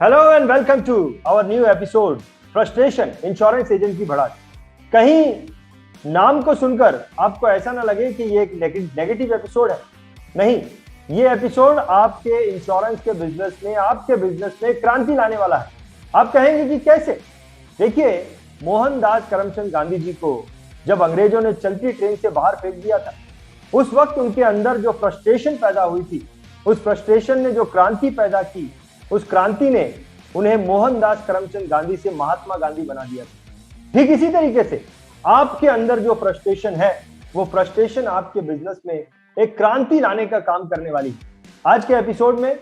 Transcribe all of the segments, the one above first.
Hello and welcome to our new episode frustration insurance agent की भड़ास। कहीं नाम को सुनकर आपको ऐसा ना लगे कि ये एक नेगेटिव एपिसोड है। नहीं, ये एपिसोड आपके इंश्योरेंस के बिजनेस में, आपके बिजनेस में क्रांति लाने वाला है। आप कहेंगे कि कैसे? देखिए, मोहनदास करमचंद गांधी जी को जब अंग्रेजों ने चलती ट्रेन से बाहर फेंक दिया था, उस वक्त उनके अंदर जो फ्रस्ट्रेशन पैदा हुई थी, उस फ्रस्ट्रेशन ने जो क्रांति पैदा की, उस क्रांति ने उन्हें मोहनदास करमचंद गांधी से महात्मा गांधी बना दिया था। ठीक इसी तरीके से आपके अंदर जो फ्रस्ट्रेशन है, वो फ्रस्ट्रेशन आपके बिजनेस में एक क्रांति लाने का काम करने वाली है। आज के एपिसोड में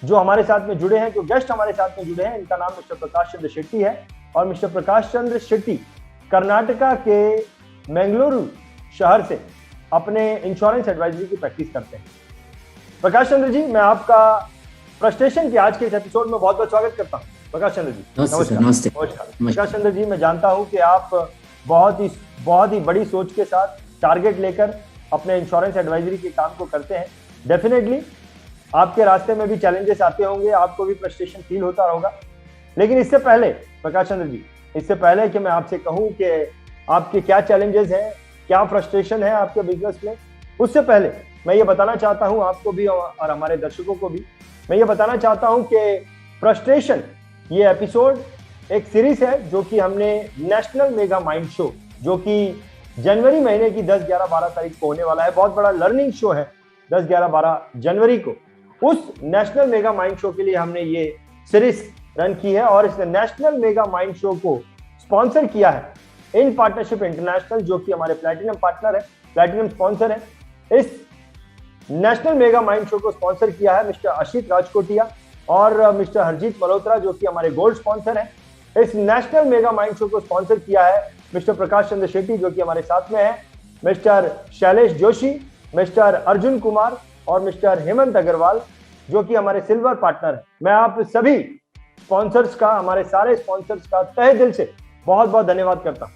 जो हमारे साथ में जुड़े हैं, जो गेस्ट हमारे साथ में जुड़े हैं, इनका नाम मिस्टर प्रकाश चंद्र शेट्टी है। और मिस्टर प्रकाश चंद्र शेट्टी कर्नाटका के मंगलुरु शहर से अपने इंश्योरेंस एडवाइजरी की प्रैक्टिस करते हैं। प्रकाश चंद्र जी, मैं आपका फ्रस्ट्रेशन के आज के इस एपिसोड में बहुत बहुत स्वागत करता हूं। प्रकाश चंद्र जी नमस्कार। नमस्कार। प्रकाश चंद्र जी, मैं जानता हूं कि आप बहुत ही बड़ी सोच के साथ टारगेट लेकर अपने इंश्योरेंस एडवाइजरी के काम को करते हैं। डेफिनेटली आपके रास्ते में भी चैलेंजेस आते होंगे, आपको भी फ्रस्ट्रेशन फील होता होगा। लेकिन इससे पहले प्रकाश चंद्र जी, इससे पहले कि मैं आपसे कहूं कि आपके क्या चैलेंजेस हैं, क्या फ्रस्ट्रेशन है आपके बिजनेस में, उससे पहले मैं ये बताना चाहता हूं आपको भी और हमारे दर्शकों को भी, मैं ये बताना चाहता हूं कि फ्रस्ट्रेशन ये एपिसोड एक सीरीज है जो कि हमने नेशनल मेगा माइंड शो, जो कि जनवरी महीने की 10, 11, 12 तारीख को होने वाला है, बहुत बड़ा लर्निंग शो है 10, 11, 12 जनवरी को। उस नेशनल मेगा माइंड शो के लिए हमने ये सीरीज रन की है और इस नेशनल मेगा माइंड शो को स्पॉन्सर किया है इन पार्टनरशिप इंटरनेशनल, जो कि हमारे प्लैटिनम पार्टनर है, प्लैटिनम स्पॉन्सर है। इस नेशनल मेगा माइंड शो को स्पॉन्सर किया है मिस्टर अशित राजकोटिया और मिस्टर हरजीत मल्होत्रा, जो कि हमारे गोल्ड स्पॉन्सर हैं। इस नेशनल मेगा माइंड शो को स्पॉन्सर किया है मिस्टर प्रकाश चंद्र शेट्टी, जो कि हमारे साथ में है, मिस्टर शैलेश जोशी, मिस्टर अर्जुन कुमार और मिस्टर हेमंत अग्रवाल, जो कि हमारे सिल्वर पार्टनर है। मैं आप सभी स्पॉन्सर्स का, हमारे सारे स्पॉन्सर्स का तहे दिल से बहुत बहुत धन्यवाद करता हूँ।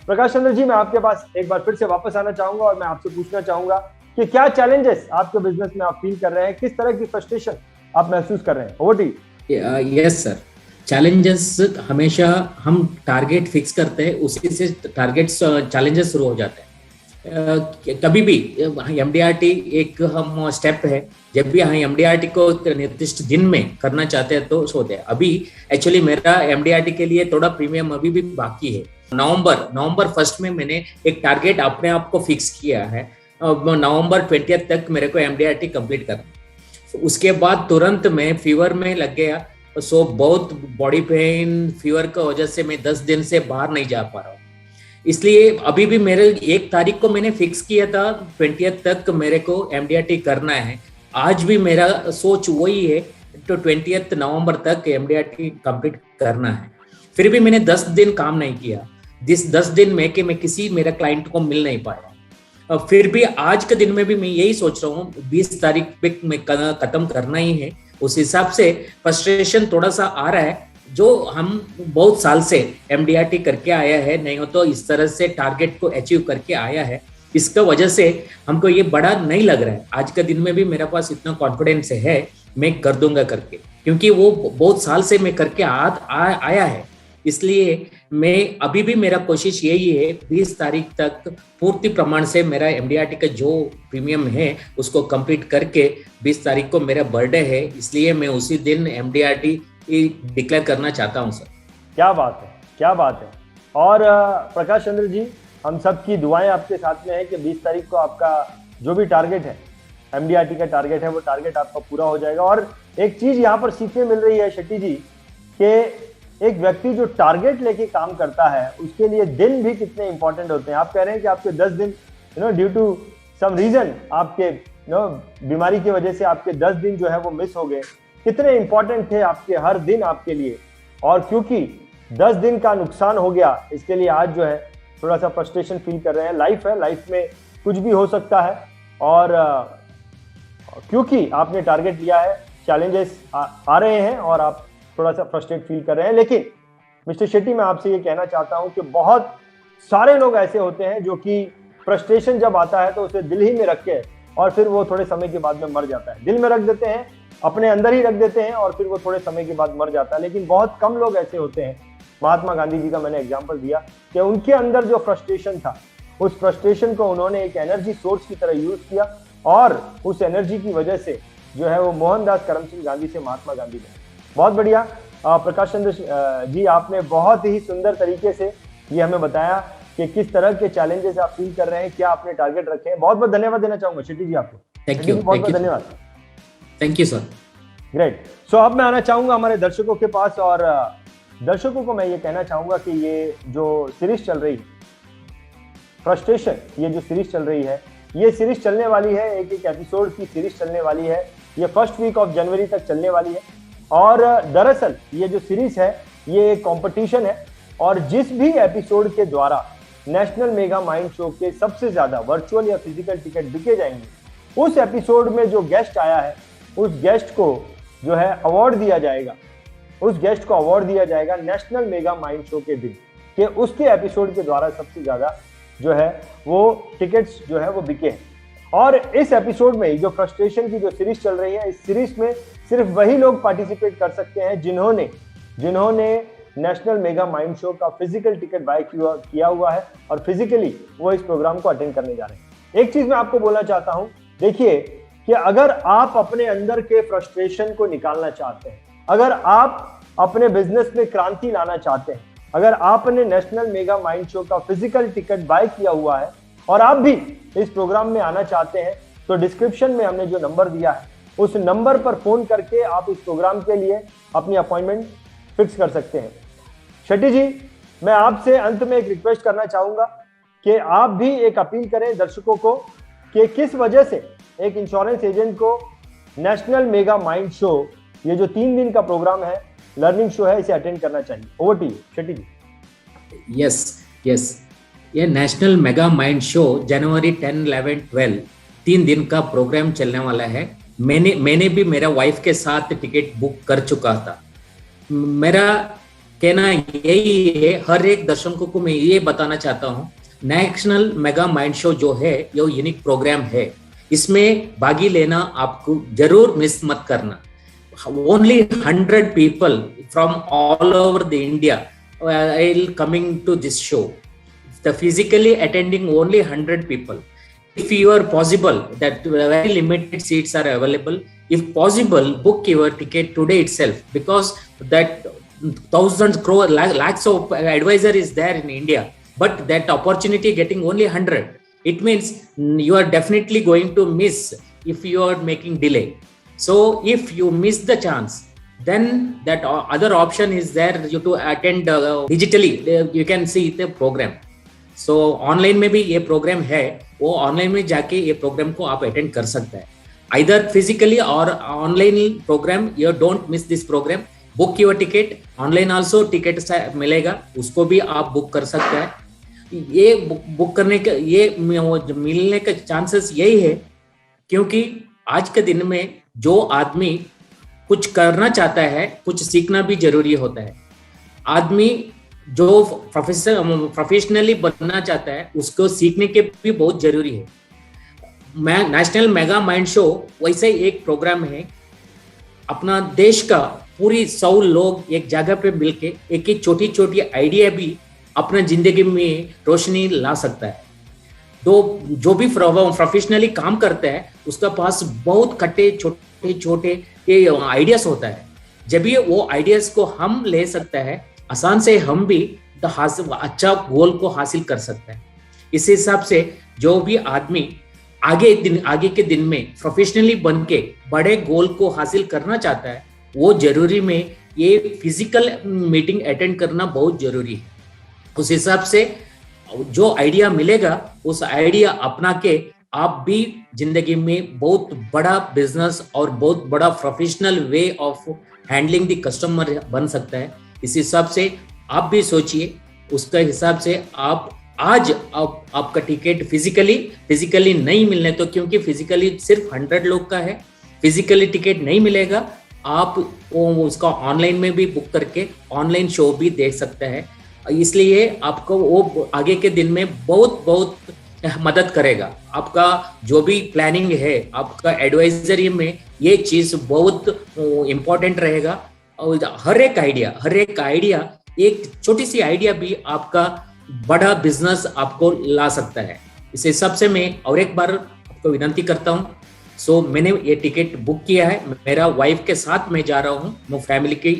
प्रकाश चंद्र जी, मैं आपके पास एक बार फिर से वापस आना चाहूंगा और मैं आपसे पूछना चाहूंगा कि क्या चैलेंजेस आपके बिजनेस में आप फील कर रहे हैं, किस तरह की फ्रस्ट्रेशन आप महसूस कर रहे हैं? Over to you. Yes sir, challenges हमेशा हम टारगेट फिक्स करते हैं, उसी से टारगेट्स चैलेंजेस शुरू हो जाते हैं। कभी भी एमडीआरटी एक हम स्टेप है, जब भी हम एमडीआरटी को निर्दिष्ट दिन में करना चाहते हैं तो सोते हैं। अभी एक्चुअली मेरा एमडीआरटी के लिए थोड़ा प्रीमियम अभी भी बाकी है। नवंबर 1 में मैंने एक टारगेट अपने आप को फिक्स किया है, नवंबर 20 तक मेरे को एमडीआरटी कंप्लीट करना। उसके बाद तुरंत मैं फीवर में लग गया, सो बहुत बॉडी पेन, फीवर की वजह से मैं 10 दिन से बाहर नहीं जा पा रहा हूँ। इसलिए अभी भी मेरे 1 तारीख को मैंने फिक्स किया था 20 तक मेरे को एमडीआरटी करना है। आज भी मेरा सोच वही है, तो 20 नवंबर तक एमडीआरटी कंप्लीट करना है। फिर भी मैंने 10 दिन काम नहीं किया। जिस 10 दिन में कि मैं किसी मेरा क्लाइंट को मिल नहीं पाया। फिर भी आज के दिन में भी मैं यही सोच रहा हूँ 20 तारीख पे मैं खत्म करना ही है। उस हिसाब से फ्रस्ट्रेशन थोड़ा सा आ रहा है, जो हम बहुत साल से एमडीआरटी करके आया है, नहीं हो तो इस तरह से टारगेट को अचीव करके आया है। इसका वजह से हमको ये बड़ा नहीं लग रहा है। आज के दिन में भी मेरे पास इतना कॉन्फिडेंस है, मैं कर दूंगा करके, क्योंकि वो बहुत साल से मैं करके आया है। इसलिए मैं अभी भी मेरा कोशिश यही है 20 तारीख तक पूर्ति प्रमाण से मेरा एमडीआरटी का जो प्रीमियम है उसको कंप्लीट करके, 20 तारीख को मेरा बर्थडे है, इसलिए मैं उसी दिन एमडीआरटी डिक्लेयर करना चाहता हूं सर। क्या बात है, क्या बात है। और प्रकाश चंद्र जी, हम सब की दुआएं आपके साथ में है कि 20 तारीख को आपका जो भी टारगेट है, एमडीआरटी का टारगेट है, वो टारगेट आपका पूरा हो जाएगा। और एक चीज यहाँ पर सीखने मिल रही है शेट्टी जी, कि एक व्यक्ति जो टारगेट लेके काम करता है, उसके लिए दिन भी कितने इंपॉर्टेंट होते हैं। आप कह रहे हैं कि आपके 10 दिन ड्यू टू सम रीजन, आपके बीमारी की वजह से आपके 10 दिन जो है वो मिस हो गए। कितने इंपॉर्टेंट थे आपके हर दिन आपके लिए, और क्योंकि 10 दिन का नुकसान हो गया, इसके लिए आज जो है थोड़ा सा फ्रस्ट्रेशन फील कर रहे हैं। लाइफ है, लाइफ में कुछ भी हो सकता है, और क्योंकि आपने टारगेट लिया है, चैलेंजेस आ रहे हैं और आप थोड़ा सा फ्रस्ट्रेट फील कर रहे हैं। लेकिन मिस्टर शेट्टी, मैं आपसे ये कहना चाहता हूं कि बहुत सारे लोग ऐसे होते हैं जो कि फ्रस्ट्रेशन जब आता है तो उसे दिल ही में रख के और फिर वो थोड़े समय के बाद में मर जाता है। दिल में रख देते हैं अपने अंदर ही रख देते हैं और फिर वो थोड़े समय के बाद मर जाता है। लेकिन बहुत कम लोग ऐसे होते हैं, महात्मा गांधी जी का मैंने एग्जाम्पल दिया कि उनके अंदर जो फ्रस्ट्रेशन था, उस फ्रस्ट्रेशन को उन्होंने एक एनर्जी सोर्स की तरह यूज किया और उस एनर्जी की वजह से जो है वो मोहनदास करमचंद गांधी से महात्मा गांधी बने। बहुत बढ़िया प्रकाश चंद्र जी, आपने बहुत ही सुंदर तरीके से ये हमें बताया कि किस तरह के चैलेंजेस आप फील कर रहे हैं, क्या आपने टारगेट रखे हैं। बहुत बहुत धन्यवाद देना चाहूंगा शेट्टी जी आपको। थैंक यू, बहुत बहुत धन्यवाद। Thank you sir. ग्रेट। सो अब मैं आना चाहूंगा हमारे दर्शकों के पास और दर्शकों को मैं ये कहना चाहूंगा कि ये जो सीरीज चल रही है फ्रस्ट्रेशन, ये जो सीरीज चल रही है, ये सीरीज चलने वाली है, एक एक एपिसोड की सीरीज चलने वाली है। ये फर्स्ट वीक ऑफ जनवरी तक चलने वाली है और दरअसल ये जो सीरीज है ये एक कॉम्पिटिशन है और जिस भी एपिसोड के द्वारा नेशनल मेगा माइंड शो के सबसे ज्यादा वर्चुअल या फिजिकल टिकट बिके जाएंगे, उस एपिसोड में जो गेस्ट आया है उस गेस्ट को जो है अवार्ड दिया जाएगा, उस गेस्ट को अवार्ड दिया जाएगा नेशनल मेगा माइंड शो के दिन कि उसके एपिसोड के द्वारा सबसे ज्यादा जो है वो टिकट्स जो है वो बिके हैं। और इस एपिसोड में जो फ्रस्ट्रेशन की जो सीरीज चल रही है, इस सीरीज में सिर्फ वही लोग पार्टिसिपेट कर सकते हैं जिन्होंने नेशनल मेगा माइंड शो का फिजिकल टिकट बाय किया हुआ है और फिजिकली वो इस प्रोग्राम को अटेंड करने जा रहे हैं। एक चीज मैं आपको बोलना चाहता हूं, देखिए कि अगर आप अपने अंदर के फ्रस्ट्रेशन को निकालना चाहते हैं, अगर आप अपने बिजनेस में क्रांति लाना चाहते हैं, अगर आपने नेशनल मेगा माइंड शो का फिजिकल टिकट बाय किया हुआ है और आप भी इस प्रोग्राम में आना चाहते हैं, तो डिस्क्रिप्शन में हमने जो नंबर दिया है उस नंबर पर फोन करके आप इस प्रोग्राम के लिए अपनी अपॉइंटमेंट फिक्स कर सकते हैं। शेट्टी जी, मैं आपसे अंत में एक रिक्वेस्ट करना चाहूंगा कि आप भी एक अपील करें दर्शकों को कि किस वजह से एक इंश्योरेंस एजेंट को नेशनल मेगा माइंड शो, ये जो 3 दिन का प्रोग्राम है, लर्निंग शो है, इसे अटेंड करना चाहिए। Over to you Shetty ji. Yes, ये नेशनल मेगा माइंड शो जनवरी 10, 11, 12 3 दिन का प्रोग्राम चलने वाला है। मैंने भी मेरा वाइफ के साथ टिकट बुक कर चुका था। मेरा कहना यही है, हर एक दर्शकों को मैं ये बताना चाहता हूँ, नेशनल मेगा माइंड शो जो है ये यूनिक प्रोग्राम है, इसमें भागी लेना आपको जरूर मिस मत करना। Only 100 people from all over the India will coming to this show. The physically attending only 100 people. If you are possible, that very limited seats are available. If possible, book your ticket today itself, because that thousands, crore, lakhs of advisor is there in India, but that opportunity getting only 100. It means you are definitely going to miss if you are making delay. So if you miss the chance, then that other option is there, you to attend digitally. You can see the program. So online में भी ये programme है, वो online में जाके ये programme को आप अटेंड कर सकते हैं, either physically or online program. You don't miss this program. Book your ticket. Online also ticket मिलेगा, उसको भी आप बुक कर सकते हैं। ये बुक करने का, ये मिलने का चांसेस यही है क्योंकि आज के दिन में जो आदमी कुछ करना चाहता है, कुछ सीखना भी जरूरी होता है। आदमी जो प्रोफेशनली बनना चाहता है, उसको सीखने के भी बहुत जरूरी है। मैं नेशनल मेगा माइंड शो वैसे ही एक प्रोग्राम है, अपना देश का पूरी 100 लोग एक जगह पे मिलके एक एक छोटी छोटी आइडिया भी अपना जिंदगी में रोशनी ला सकता है। तो जो भी प्रोफेशनली काम करता है उसका पास बहुत कटे छोटे छोटे ये आइडियाज होता है। जब ये वो आइडियाज को हम ले सकता है, आसान से हम भी अच्छा गोल को हासिल कर सकते हैं। इस हिसाब से जो भी आदमी आगे के दिन में प्रोफेशनली बन के बड़े गोल को हासिल करना चाहता है, वो जरूरी में ये फिजिकल मीटिंग अटेंड करना बहुत जरूरी है। उस हिसाब से जो आइडिया मिलेगा, उस आइडिया अपना के आप भी जिंदगी में बहुत बड़ा बिजनेस और बहुत बड़ा professional way of handling the customer बन सकता है। इस हिसाब से आप भी सोचिए, उसका हिसाब से आप आज आपका टिकट फिजिकली नहीं मिलने, तो क्योंकि फिजिकली सिर्फ 100 लोग का है, फिजिकली टिकट नहीं मिलेगा, आप उसका ऑनलाइन में भी बुक करके ऑनलाइन शो भी देख सकते हैं। इसलिए आपको वो आगे के दिन में बहुत मदद करेगा। आपका जो भी प्लानिंग है, आपका एडवाइजरी में ये चीज बहुत इंपॉर्टेंट रहेगा। और हर एक आइडिया, एक छोटी सी आइडिया भी आपका बड़ा बिजनेस आपको ला सकता है। इस हिसाब से मैं और एक बार आपको विनती करता हूँ। सो मैंने ये टिकट बुक किया है, मेरा वाइफ के साथ मैं जा रहा हूँ, वो फैमिली के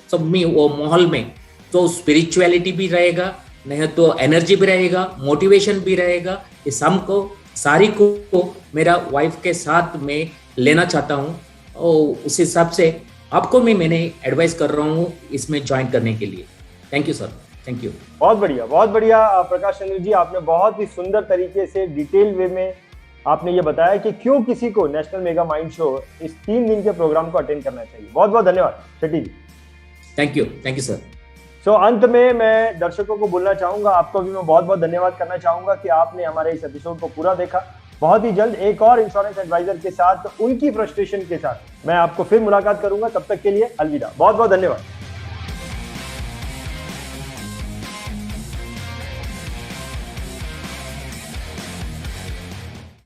सब में, वो माहौल में तो स्पिरिचुअलिटी भी रहेगा, नहीं तो एनर्जी भी रहेगा, मोटिवेशन भी रहेगा। इस हमको सारी को मेरा वाइफ के साथ में लेना चाहता हूँ। और उस हिसाब से आपको मैंने एडवाइस कर रहा हूँ इसमें ज्वाइन करने के लिए। Thank you sir, thank you. बहुत बढ़िया प्रकाश चंद्र जी, आपने बहुत ही सुंदर तरीके से डिटेल वे में आपने ये बताया कि क्यों किसी को नेशनल मेगा माइंड शो इस 3 दिन के प्रोग्राम को अटेंड करना चाहिए। बहुत बहुत धन्यवाद Shetty ji. Thank you sir. So अंत में मैं दर्शकों को बोलना चाहूंगा, आपको भी मैं बहुत बहुत धन्यवाद करना चाहूंगा कि आपने हमारे इस एपिसोड को पूरा देखा। बहुत ही जल्द एक और इंश्योरेंस एडवाइजर के साथ, उनकी फ्रस्ट्रेशन के साथ मैं आपको फिर मुलाकात करूंगा। तब तक के लिए अलविदा, बहुत बहुत धन्यवाद।